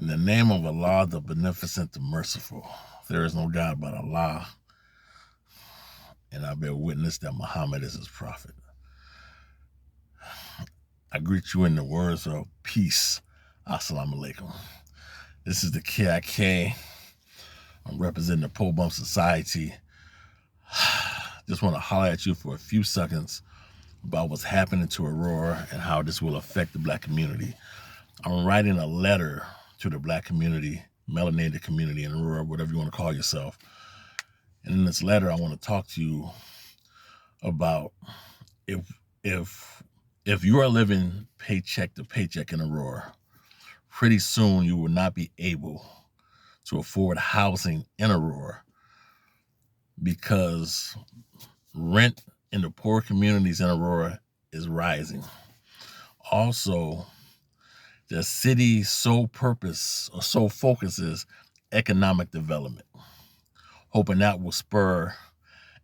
In the name of Allah, the Beneficent, the Merciful, there is no God but Allah, and I bear witness that Muhammad is his prophet. I greet you in the words of peace. Assalamu alaikum. This is the KIK. I'm representing the POBUMS Society. Just want to holler at you for a few seconds about what's happening to Aurora and how this will affect the Black community. I'm writing a letter to the Black community, melanated community in Aurora, whatever you want to call yourself. And in this letter, I want to talk to you about if you are living paycheck to paycheck in Aurora, pretty soon you will not be able to afford housing in Aurora because rent in the poor communities in Aurora is rising. Also, the city's sole purpose or sole focus is economic development, hoping that will spur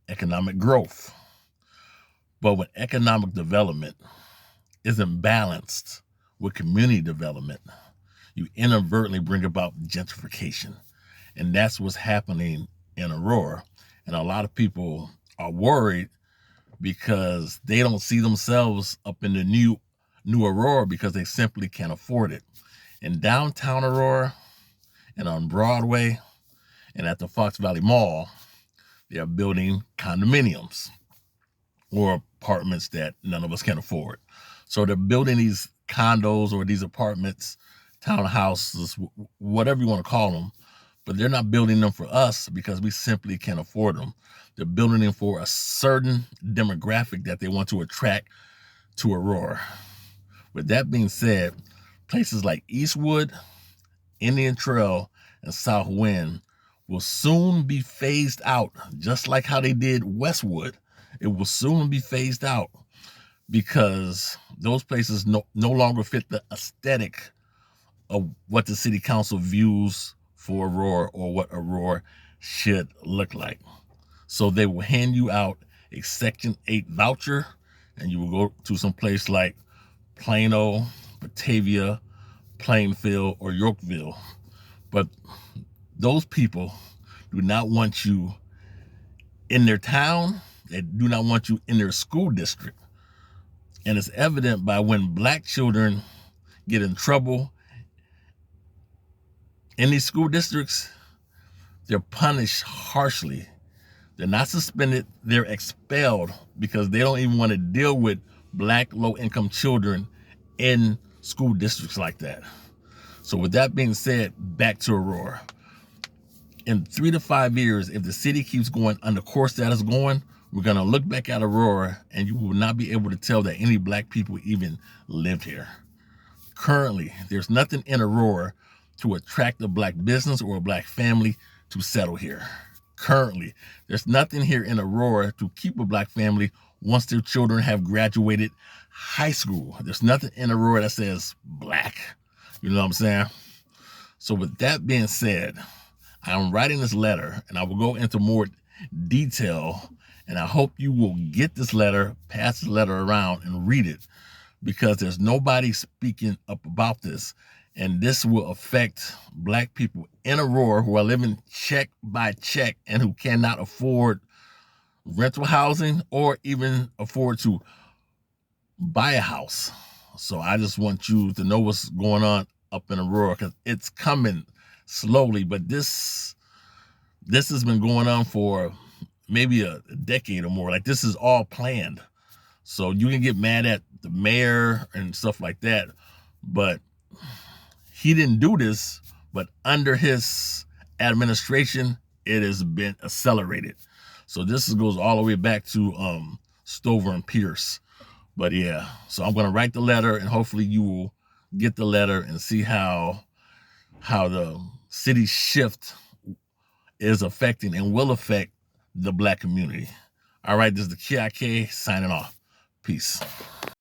economic growth. But when economic development isn't balanced with community development, you inadvertently bring about gentrification. And that's what's happening in Aurora. And a lot of people are worried because they don't see themselves up in the new Aurora because they simply can't afford it. In downtown Aurora and on Broadway and at the Fox Valley Mall, they are building condominiums or apartments that none of us can afford. So they're building these condos or these apartments, townhouses, whatever you want to call them, but they're not building them for us because we simply can't afford them. They're building them for a certain demographic that they want to attract to Aurora. With that being said, places like Eastwood, Indian Trail, and South Wind will soon be phased out, just like how they did Westwood. It will soon be phased out because those places no longer fit the aesthetic of what the city council views for Aurora or what Aurora should look like. So they will hand you out a Section 8 voucher and you will go to some place like Plano, Batavia, Plainfield, or Yorkville. But those people do not want you in their town. They do not want you in their school district. And it's evident by when Black children get in trouble in these school districts, they're punished harshly. They're not suspended, they're expelled because they don't even want to deal with Black low-income children in school districts like that. So with that being said, back to Aurora. In 3 to 5 years, if the city keeps going on the course that it's going, we're going to look back at Aurora and you will not be able to tell that any Black people even lived here. Currently, there's nothing in Aurora to attract a Black business or a Black family to settle here. Currently, there's nothing here in Aurora to keep a Black family once their children have graduated high school. There's nothing in Aurora that says Black. You know what I'm saying? So with that being said, I'm writing this letter and I will go into more detail, and I hope you will get this letter, pass this letter around and read it, because there's nobody speaking up about this. And this will affect Black people in Aurora who are living check by check and who cannot afford rental housing or even afford to buy a house. So I just want you to know what's going on up in Aurora, because it's coming slowly, but this has been going on for maybe a decade or more. Like, this is all planned. So you can get mad at the mayor and stuff like that, but he didn't do this. But under his administration, it has been accelerated. So this goes all the way back to Stover and Pierce. But yeah, so I'm going to write the letter and hopefully you will get the letter and see how the city shift is affecting and will affect the Black community. All right, this is the KIK signing off. Peace.